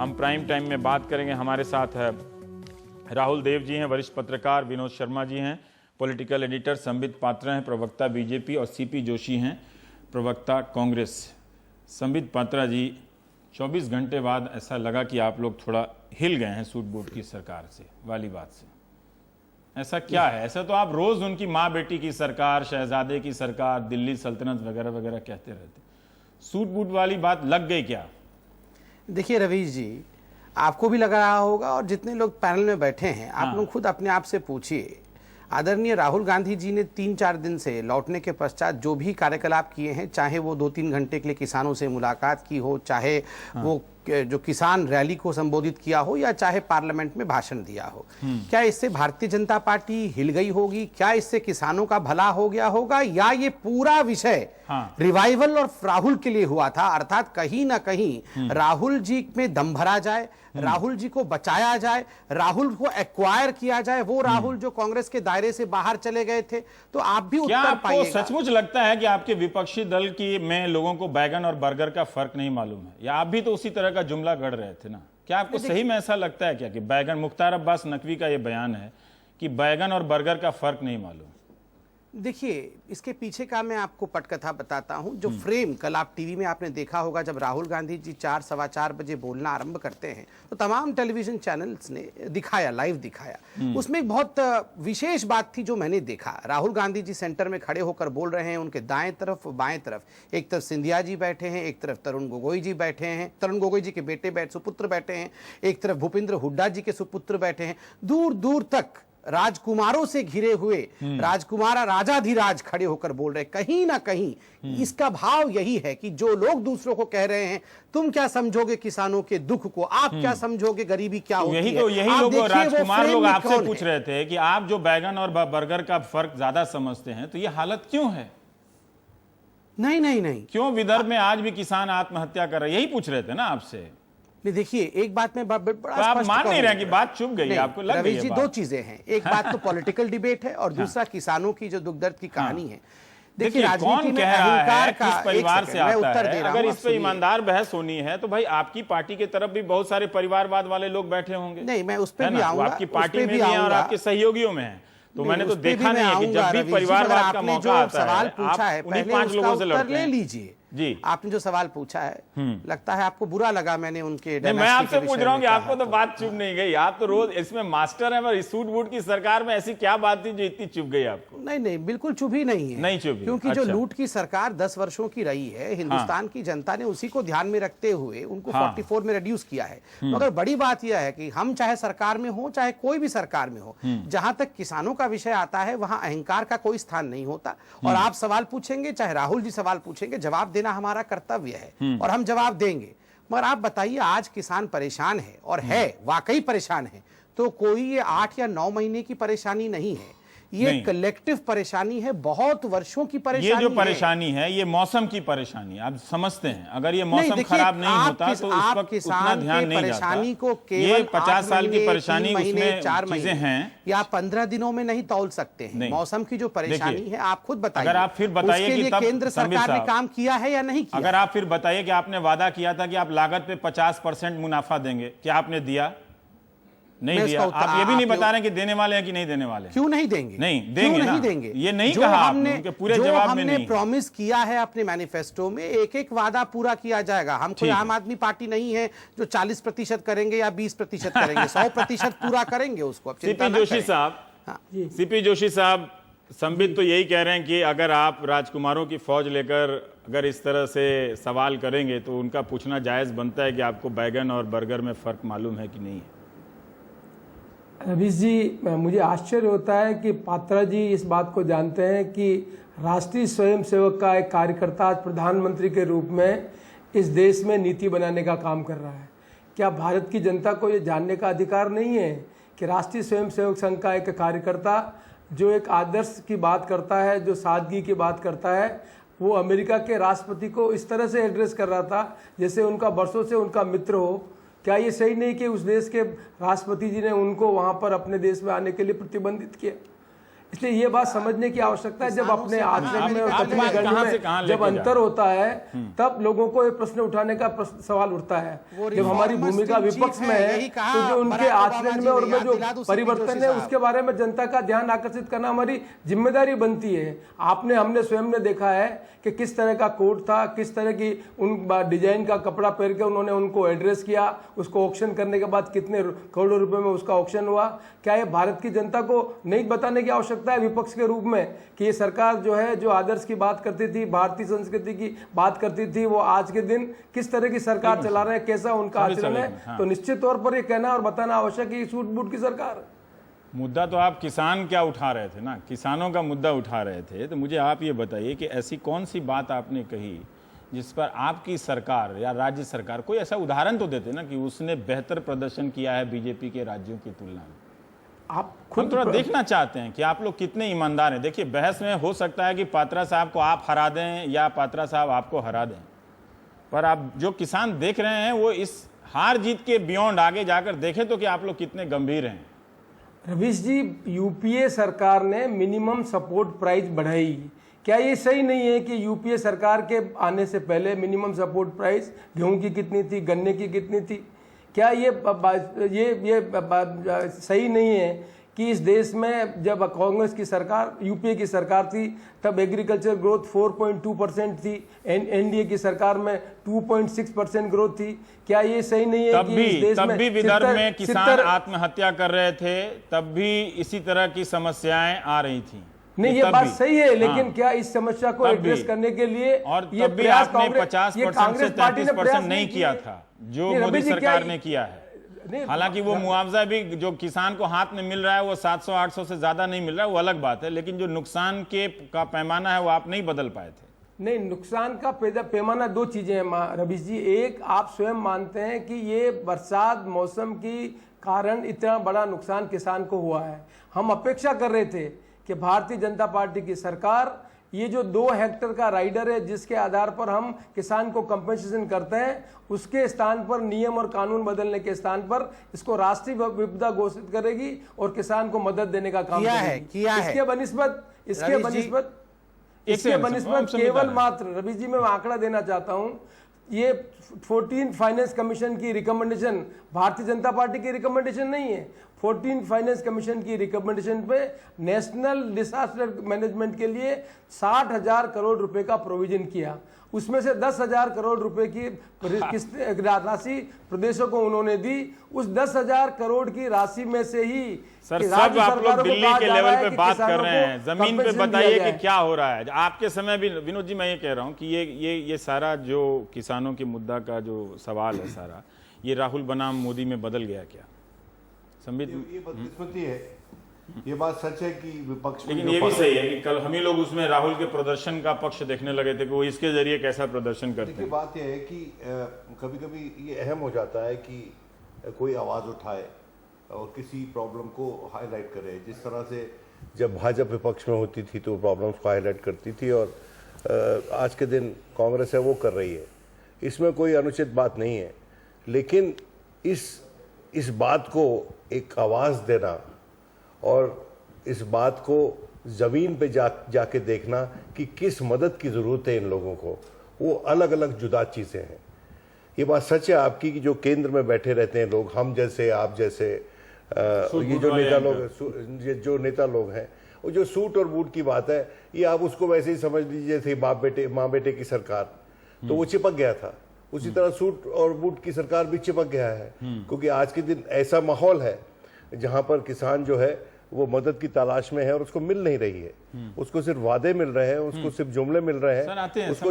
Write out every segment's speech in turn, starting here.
हम prime time में बात करेंगे। हमारे साथ है राहुल देव जी हैं, वरिष्ठ पत्रकार, विनोद शर्मा जी हैं, पॉलिटिकल एडिटर, संबित पात्रा हैं, प्रवक्ता बीजेपी, और सीपी जोशी हैं, प्रवक्ता कांग्रेस। संबित पात्रा जी, 24 घंटे बाद ऐसा लगा कि आप लोग थोड़ा हिल गए हैं सूट बूट की सरकार से वाली बात से। ऐसा क्या है? ऐसा तो आप रोज उनकी माँ बेटी की सरकार, शहजादे की सरकार, दिल्ली सल्तनत वगैरह वगैरह कहते रहते, सूट बूट वाली बात लग गई क्या? देखिए रवीश जी, आपको भी लग रहा होगा और जितने लोग पैनल में बैठे हैं, आप लोग खुद अपने आप से पूछिए। आदरणीय राहुल गांधी जी ने 3-4 दिन से लौटने के पश्चात जो भी कार्यकलाप किए हैं, चाहे वो 2-3 घंटे के लिए किसानों से मुलाकात की हो, चाहे वो जो किसान रैली को संबोधित किया हो, या चाहे पार्लियामेंट में भाषण दिया हो, क्या इससे भारतीय जनता पार्टी हिल गई होगी? क्या इससे किसानों का भला हो गया होगा? या ये पूरा विषय रिवाइवल और राहुल के लिए हुआ था? अर्थात कहीं ना कहीं राहुल जी में दम भरा जाए, राहुल जी को बचाया जाए, राहुल को एक्वायर किया जाए, वो राहुल जो कांग्रेस के दायरे से बाहर चले गए थे। तो आप भी उत्तर पाइएगा। सचमुच लगता है कि आपके विपक्षी दल की में लोगों को बैगन और बर्गर का फर्क नहीं मालूम है? या आप भी तो उसी तरह का जुमला गढ़ रहे थे ना? क्या आपको सही में ऐसा लगता है क्या कि बैगन, मुख्तार अब्बास नकवी का यह बयान है कि बैगन और बर्गर का फर्क नहीं मालूम? देखिए, इसके पीछे का मैं आपको पटकथा बताता हूं। जो फ्रेम कल आप टीवी में आपने देखा होगा, जब राहुल गांधी जी 4-4:15 बजे बोलना आरंभ करते हैं तो तमाम टेलीविजन चैनल्स ने दिखाया, लाइव दिखाया। उसमें एक बहुत विशेष बात थी जो मैंने देखा। राहुल गांधी जी सेंटर में खड़े होकर बोल रहे हैं, उनके दाएं तरफ, बाएं तरफ, एक तरफ सिंधिया जी बैठे हैं, एक तरफ तरुण गोगोई जी बैठे हैं, तरुण गोगोई जी के बेटे सुपुत्र बैठे हैं, एक तरफ भूपेंद्र हुड्डा जी के सुपुत्र बैठे हैं। दूर दूर तक राजकुमारों से घिरे हुए राजकुमारा राजाधिराज खड़े होकर बोल रहे। कहीं ना कहीं इसका भाव यही है कि जो लोग दूसरों को कह रहे हैं, तुम क्या समझोगे किसानों के दुख को, आप क्या समझोगे गरीबी क्या होती है। यही लोग, राजकुमार लोग आपसे पूछ रहे थे कि आप जो बैगन और बर्गर का फर्क ज्यादा समझते हैं, तो ये हालत क्यों है? नहीं, क्यों विदर्भ में आज भी किसान आत्महत्या कर रहे हैं? यही पूछ रहे थे ना आपसे। नहीं, देखिए, एक बात में बड़ा आप मान नहीं रहे कि बात चुप गई, आपको लग गई है जी? दो चीजें हैं, एक बात तो पॉलिटिकल डिबेट है और दूसरा किसानों की जो दुख दर्द की कहानी है। देखिए, कौन कह रहा है किस परिवार से आता है? अगर इस पे ईमानदार बहस होनी है तो भाई आपकी पार्टी की तरफ भी बहुत सारे परिवारवाद वाले लोग बैठे होंगे। नहीं, मैं उस पर भी आऊंगा। आपकी पार्टी में भी है और आपके सहयोगियों में है, तो मैंने तो देखा नहीं है कि जब भी परिवारवाद का मौका आता है, सवाल पूछा है, उन्हीं 5 लोगों से लड़ते ले लीजिए जी। आपने जो सवाल पूछा है, लगता है आपको बुरा लगा मैंने उनके। नहीं, मैं आपसे पूछ रहा हूँ कि आपको तो बात चुप नहीं गई। आप तो रोज इसमें मास्टर हैं, पर इस सूट बूट की सरकार में ऐसी क्या बात थी जो इतनी चुप गई आपको? नहीं, बिल्कुल चुप ही नहीं है। नहीं चुप, क्योंकि जो लूट की सरकार 10 वर्षों की रही है, हिंदुस्तान की जनता ने उसी को ध्यान में रखते हुए उनको 44 में रिड्यूस किया है। मगर बड़ी बात यह है कि हम चाहे सरकार में हो, चाहे कोई भी सरकार में हो, जहां तक किसानों का विषय आता है, वहां अहंकार का कोई स्थान नहीं होता। और आप सवाल पूछेंगे, चाहे राहुल जी सवाल पूछेंगे, जवाब देना हमारा कर्तव्य है और हम जवाब देंगे। मगर आप बताइए, आज किसान परेशान है और है, वाकई परेशान है, तो कोई ये 8 या 9 महीने की परेशानी नहीं है, ये कलेक्टिव परेशानी है, बहुत वर्षों की परेशानी। ये जो परेशानी है, ये मौसम की परेशानी, आप समझते हैं। अगर ये मौसम खराब नहीं होता तो इस वक्त उतना ध्यान नहीं जाता। को केवल 50 साल की परेशानी, उसमें 4 चीजें हैं या 15 दिनों में नहीं तौल सकते हैं। मौसम की जो परेशानी है, आप खुद बताइए। अगर आप फिर बताइए कि केंद्र सरकार ने काम किया है या नहीं किया। अगर आप फिर बताइए कि आपने वादा किया था कि आप लागत पे 50% मुनाफा देंगे, क्या आपने दिया? नहीं दिया। आप ये भी नहीं बता रहे कि देने वाले हैं कि नहीं देने वाले। क्यों नहीं देंगे? नहीं देंगे, नहीं देंगे। ये नहीं कहा आपने, उनके पूरे जवाब में नहीं। हमने प्रॉमिस किया है अपने मैनिफेस्टो में, एक वादा पूरा किया जाएगा। हम कोई आम आदमी पार्टी नहीं है जो 40% करेंगे या 20% करेंगे, 100% पूरा करेंगे उसको। अब सीपी जोशी साहब, सीपी जोशी साहब, संबित तो यही कह रहे हैं कि अगर आप राजकुमारों की फौज लेकर अगर इस तरह से सवाल करेंगे तो उनका पूछना जायज बनता है कि आपको बैगन और बर्गर में फर्क मालूम है कि नहीं है। रवीश जी, मुझे आश्चर्य होता है कि पात्रा जी इस बात को जानते हैं कि राष्ट्रीय स्वयंसेवक का एक कार्यकर्ता आज प्रधानमंत्री के रूप में इस देश में नीति बनाने का काम कर रहा है। क्या भारत की जनता को ये जानने का अधिकार नहीं है कि राष्ट्रीय स्वयंसेवक संघ का एक कार्यकर्ता जो एक आदर्श की बात करता है, जो सादगी की बात करता है, वो अमेरिका के राष्ट्रपति को इस तरह से एड्रेस कर रहा था जैसे उनका बरसों से उनका मित्र हो। क्या ये सही नहीं कि उस देश के राष्ट्रपति जी ने उनको वहाँ पर अपने देश में आने के लिए प्रतिबंधित किया? इसलिए ये बात समझने की आवश्यकता है, जब अपने आचरण में और आप कथनी बात करने कहाँ से में कहाँ जब लेके अंतर होता है तब लोगों को ये प्रश्न उठाने का सवाल उठता है। जब हमारी भूमिका विपक्ष में है तो जो उनके आचरण में और में जो परिवर्तन है उसके बारे में जनता का ध्यान आकर्षित करना हमारी जिम्मेदारी बनती है। हमने स्वयं ने देखा है कि किस तरह का कोट था, किस तरह की उन डिजाइन का कपड़ा पहन के उन्होंने उनको एड्रेस किया, उसको ऑक्शन करने के बाद कितने करोड़ों रुपए में उसका ऑक्शन हुआ। क्या ये भारत की जनता को नहीं बताने की आवश्यकता है विपक्ष के रूप में कि ये सरकार जो है, जो आदर्श की बात करती थी, भारतीय संस्कृति की बात करती थी, वो आज के दिन किस तरह की सरकार चला रहे हैं, कैसा उनका आचरण है। तो निश्चित तौर पर ये कहना और बताना आवश्यक है कि सूट बूट की सरकार। मुद्दा तो आप किसान क्या उठा रहे थे ना, किसानों का मुद्दा उठा रहे थे। तो मुझे आप ये बताइए कि ऐसी कौन सी बात आपने कही जिस पर आपकी सरकार या राज्य सरकार, कोई ऐसा उदाहरण तो देते ना कि उसने बेहतर प्रदर्शन किया है बीजेपी के राज्यों की तुलना में। आप हम थोड़ा देखना चाहते हैं कि आप लोग कितने ईमानदार हैं। देखिए, बहस में हो सकता है कि पात्रा साहब को आप हरा दें या पात्रा साहब आपको हरा दें, पर आप जो किसान देख रहे हैं वो इस हार जीत के बियॉन्ड आगे जाकर देखें तो कि आप लोग कितने गंभीर हैं। रवीश जी, यूपीए सरकार ने मिनिमम सपोर्ट प्राइस बढ़ाई। क्या ये सही नहीं है कि यूपीए सरकार के आने से पहले मिनिमम सपोर्ट प्राइस गेहूं की कितनी थी, गन्ने की कितनी थी? क्या ये सही नहीं है कि इस देश में जब कांग्रेस की सरकार, यूपीए की सरकार थी, तब एग्रीकल्चर ग्रोथ 4.2% थी, एनडीए की सरकार में 2.6% ग्रोथ थी? क्या ये सही नहीं है कि इस देश में विदर्भ में किसान आत्महत्या कर रहे थे, तब भी इसी तरह की समस्याएं आ रही थी? नहीं, ये बात सही है, लेकिन क्या इस समस्या को एड्रेस करने के लिए और ये तब भी आपने 50% से 33% नहीं किया था जो मोदी सरकार ने किया है। हालांकि वो मुआवजा भी जो किसान को हाथ में मिल रहा है वो 700-800 से ज्यादा नहीं मिल रहा है, वो अलग बात है, लेकिन जो नुकसान का पैमाना है वो आप नहीं बदल पाए थे। नहीं, नुकसान का पैमाना दो चीजें हैं रवीश जी। एक, आप स्वयं मानते हैं कि ये बरसात मौसम की कारण इतना बड़ा नुकसान किसान को हुआ है। हम अपेक्षा कर रहे थे कि भारतीय जनता पार्टी की सरकार ये जो 2 हेक्टेयर का राइडर है जिसके आधार पर हम किसान को कंपनसेशन करते हैं, उसके स्थान पर नियम और कानून बदलने के स्थान पर इसको राष्ट्रीय विपदा घोषित करेगी और किसान को मदद देने का काम करेगी। इसके बनिस्बत केवल मात्र रवीश जी, मैं आंकड़ा देना चाहता हूं, ये 14 फाइनेंस कमीशन की रिकमेंडेशन भारतीय जनता पार्टी की रिकमेंडेशन नहीं है। 14 फाइनेंस कमीशन की रिकमेंडेशन पे नेशनल डिजास्टर मैनेजमेंट के लिए 60,000 करोड़ रुपए का प्रोविजन किया। उसमें से 10,000 करोड़ रुपए की राशि प्रदेशों को उन्होंने दी। उस 10,000 करोड़ की राशि में से ही सर सब आप लोग दिल्ली के लेवल पे बात कर रहे हैं, जमीन पे बताइए कि क्या हो रहा है आपके समय भी। विनोद जी, मैं ये कह रहा हूँ कि ये सारा जो किसानों के मुद्दा का जो सवाल है सारा, ये राहुल बनाम मोदी में बदल गया क्या? संबित, ये बदकिस्मती है, ये बात सच है कि विपक्ष, लेकिन ये भी सही है कि कल हम ही लोग उसमें राहुल के प्रदर्शन का पक्ष देखने लगे थे कि वो इसके जरिए कैसा प्रदर्शन करते हैं। बात यह है कि कभी कभी ये अहम हो जाता है कि कोई आवाज़ उठाए और किसी प्रॉब्लम को हाईलाइट करे। जिस तरह से जब भाजपा विपक्ष में होती थी तो प्रॉब्लम्स को हाईलाइट करती थी, और आज के दिन कांग्रेस है वो कर रही है। इसमें कोई अनुचित बात नहीं है, लेकिन इस बात को एक आवाज़ देना और इस बात को ज़मीन पे जाके देखना कि किस मदद की ज़रूरत है इन लोगों को, वो अलग अलग जुदा चीज़ें हैं। ये बात सच है आपकी कि जो केंद्र में बैठे रहते हैं लोग, हम जैसे, आप जैसे, ये जो नेता लोग हैं, वो जो सूट और बूट की बात है, ये आप उसको वैसे ही समझ लीजिए थे माँ बेटे की सरकार, तो वो चिपक गया था। उसी तरह सूट और बूट की सरकार भी चिपक गया है, क्योंकि आज के दिन ऐसा माहौल है जहां पर किसान जो है वो मदद की तलाश में है और उसको मिल नहीं रही है। उसको सिर्फ वादे मिल रहे हैं, उसको सिर्फ जुमले मिल रहे हैं, उसको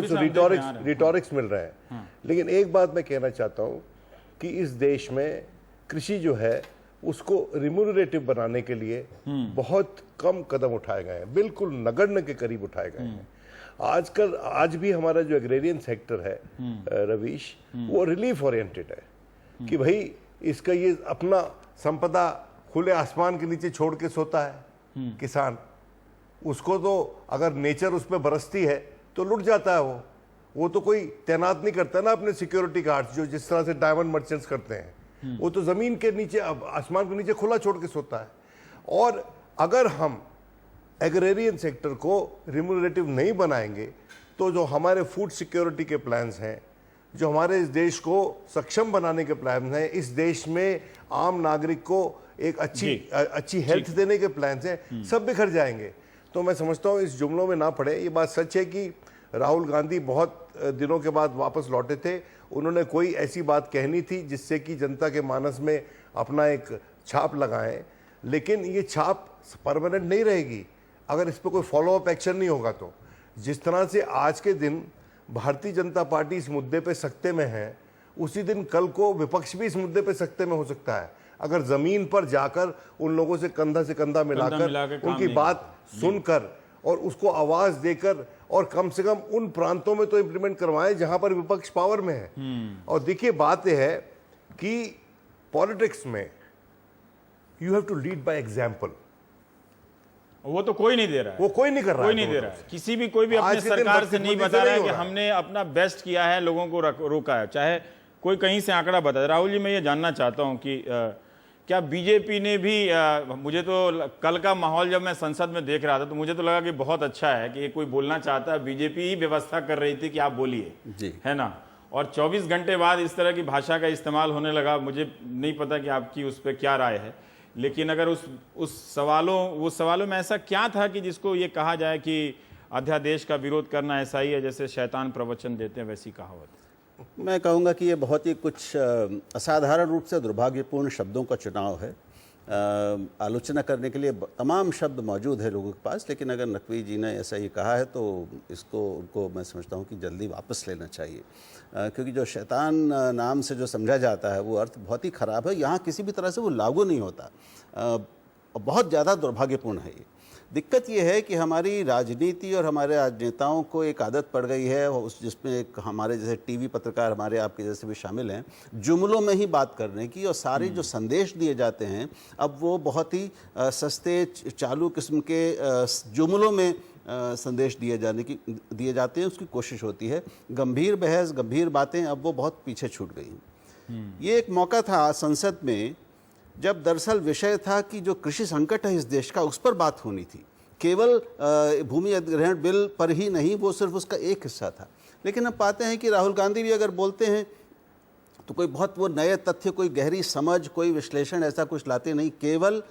रिटोरिक्स मिल रहे हैं। लेकिन एक बात मैं कहना चाहता हूं कि इस देश में कृषि जो है उसको रिम्यूनरेटिव बनाने के लिए बहुत कम कदम उठाए गए हैं, बिल्कुल नगण्य के करीब उठाए गए हैं। आज भी हमारा जो एग्रेरियन सेक्टर है रवीश, वो रिलीफ ओरिएंटेड है कि भाई इसका ये अपना संपदा खुले आसमान के नीचे छोड़ के सोता है किसान। उसको तो अगर नेचर उस पर बरसती है तो लुट जाता है। वो तो कोई तैनात नहीं करता ना अपने सिक्योरिटी गार्ड्स, जो जिस तरह से डायमंड मर्चेंट्स करते हैं। वो तो जमीन के नीचे, आसमान के नीचे खुला छोड़ के सोता है। और अगर हम एग्रेरियन सेक्टर को रिम्यूनरेटिव नहीं बनाएंगे तो जो हमारे फूड सिक्योरिटी के प्लान्स हैं, जो हमारे इस देश को सक्षम बनाने के प्लान हैं, इस देश में आम नागरिक को एक अच्छी हेल्थ देने के प्लान्स हैं, सब बिखर जाएंगे। तो मैं समझता हूँ इस जुमलों में ना पड़े। ये बात सच है कि राहुल गांधी बहुत दिनों के बाद वापस लौटे थे, उन्होंने कोई ऐसी बात कहनी थी जिससे कि जनता के मानस में अपना एक छाप लगाएं, लेकिन ये छाप परमानेंट नहीं रहेगी अगर इस पर कोई फॉलो अप एक्शन नहीं होगा। तो जिस तरह से आज के दिन भारतीय जनता पार्टी इस मुद्दे पे सत्ते में है, उसी दिन कल को विपक्ष भी इस मुद्दे पे सत्ते में हो सकता है अगर जमीन पर जाकर उन लोगों से कंधा मिलाकर उनकी बात सुनकर और उसको आवाज देकर और कम से कम उन प्रांतों में तो इंप्लीमेंट करवाएं जहां पर विपक्ष पावर में है। और देखिए बात यह है कि पॉलिटिक्स में you have to lead by example. वो तो कोई नहीं दे रहा है, वो कोई नहीं कर रहा है, कोई नहीं दे रहा है। कोई भी अपने सरकार से नहीं बता रहा है कि हमने अपना बेस्ट किया है, लोगों को रोका है, चाहे कोई कहीं से आंकड़ा बताए। राहुल जी, मैं ये जानना चाहता हूं कि क्या बीजेपी ने भी मुझे तो कल का माहौल जब मैं संसद में देख रहा था तो मुझे तो लगा कि बहुत अच्छा है कि कोई बोलना चाहता है, बीजेपी ही व्यवस्था कर रही थी कि आप बोलिए, है ना। और 24 घंटे बाद इस तरह की भाषा का इस्तेमाल होने लगा। मुझे नहीं पता कि आपकी उस पर क्या राय है, लेकिन अगर उस सवालों में ऐसा क्या था कि जिसको ये कहा जाए कि अध्यादेश का विरोध करना ऐसा ही है जैसे शैतान प्रवचन देते हैं, वैसी कहावत। मैं कहूँगा कि ये बहुत ही कुछ असाधारण रूप से दुर्भाग्यपूर्ण शब्दों का चुनाव है। आलोचना करने के लिए तमाम शब्द मौजूद है लोगों के पास, लेकिन अगर नकवी जी ने ऐसा ही कहा है तो उनको मैं समझता हूँ कि जल्दी वापस लेना चाहिए, क्योंकि जो शैतान नाम से जो समझा जाता है वो अर्थ बहुत ही ख़राब है। यहाँ किसी भी तरह से वो लागू नहीं होता, बहुत ज़्यादा दुर्भाग्यपूर्ण है ये। दिक्कत ये है कि हमारी राजनीति और हमारे राजनेताओं को एक आदत पड़ गई है उस जिसमें एक हमारे जैसे टीवी पत्रकार हमारे आपके जैसे भी शामिल हैं, जुमलों में ही बात करने की, और सारे जो संदेश दिए जाते हैं अब वो बहुत ही सस्ते चालू किस्म के जुमलों में संदेश दिए जाते हैं, उसकी कोशिश होती है। गंभीर बहस, गंभीर बातें अब वो बहुत पीछे छूट गई। ये एक मौका था संसद में जब दरअसल विषय था कि जो कृषि संकट है इस देश का, उस पर बात होनी थी। केवल भूमि अधिग्रहण बिल पर ही नहीं, वो सिर्फ उसका एक हिस्सा था। लेकिन अब पाते हैं कि राहुल गांधी भी अगर बोलते हैं तो कोई बहुत वो नए तथ्य, कोई गहरी समझ, कोई विश्लेषण ऐसा कुछ लाते नहीं, केवल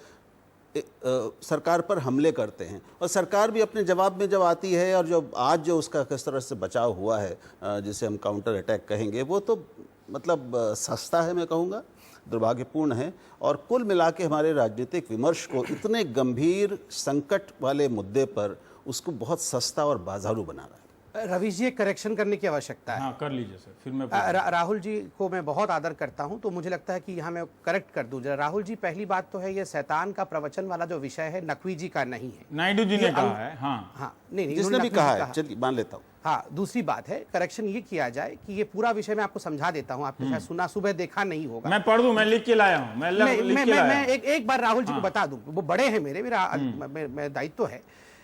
सरकार पर हमले करते हैं। और सरकार भी अपने जवाब में जब आती है, और जो आज जो उसका किस तरह से बचाव हुआ है, जिसे हम काउंटर अटैक कहेंगे, वो तो मतलब सस्ता है, मैं कहूँगा दुर्भाग्यपूर्ण है। और कुल मिला के हमारे राजनीतिक विमर्श को इतने गंभीर संकट वाले मुद्दे पर उसको बहुत सस्ता और बाजारू बना रहा है। रवीश जी, एक करेक्शन करने की आवश्यकता है। हाँ, कर लीजिए सर, फिर मैं राहुल जी को मैं बहुत आदर करता हूं, तो मुझे लगता है कि यहाँ मैं करेक्ट कर दूं जरा। राहुल जी, पहली बात तो है ये शैतान का प्रवचन वाला जो विषय है नकवी जी का नहीं है, नायडू जी ने कहा है। हाँ, नहीं, जिसने भी कहा है, चलिए मान लेता हूँ। हाँ, दूसरी बात है, करेक्शन ये किया जाए कि ये पूरा विषय मैं आपको समझा देता हूँ, आपने शायद सुना, सुबह देखा नहीं होगा। मैं पढ़ दूं, मैं लिख के लाया हूँ, मैं एक बार राहुल जी को बता दूं, वो बड़े हैं मेरा दायित्व है।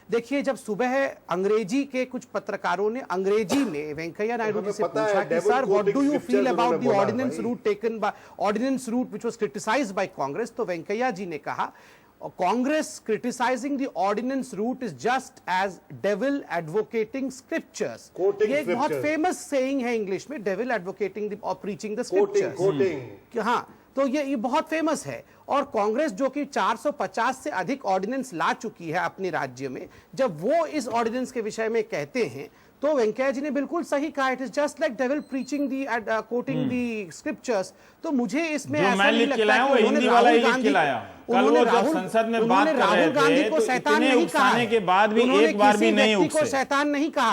देखिए, जब सुबह अंग्रेजी के कुछ पत्रकारों ने अंग्रेजी में वेंकैया नायडू जी से पूछा कि sir what do you feel about the ordinance route taken by ordinance route which was criticised by Congress, तो वेंकैया जी ने कहा Congress criticizing the ordinance route is just as devil advocating scriptures. ये एक बहुत फेमस सेइंग है इंग्लिश में, devil advocating the or preaching the scriptures. हाँ, तो ये बहुत फेमस है। और कांग्रेस जो कि 450 से अधिक ऑर्डिनेंस ला चुकी है अपने राज्य में, जब वो इस ऑर्डिनेंस के विषय में कहते हैं तो वेंकैया जी ने बिल्कुल सही कहा, it is just like devil preaching the coating the scriptures. तो मुझे इसमें ऐसा नहीं लगता कि हिंदी वाला ही लिख के लाया। कल वो जब संसद में बात कर रहे थे तो इतने उकसाने के बाद भी एक बार भी नहीं उकसे। शैतान नहीं कहा।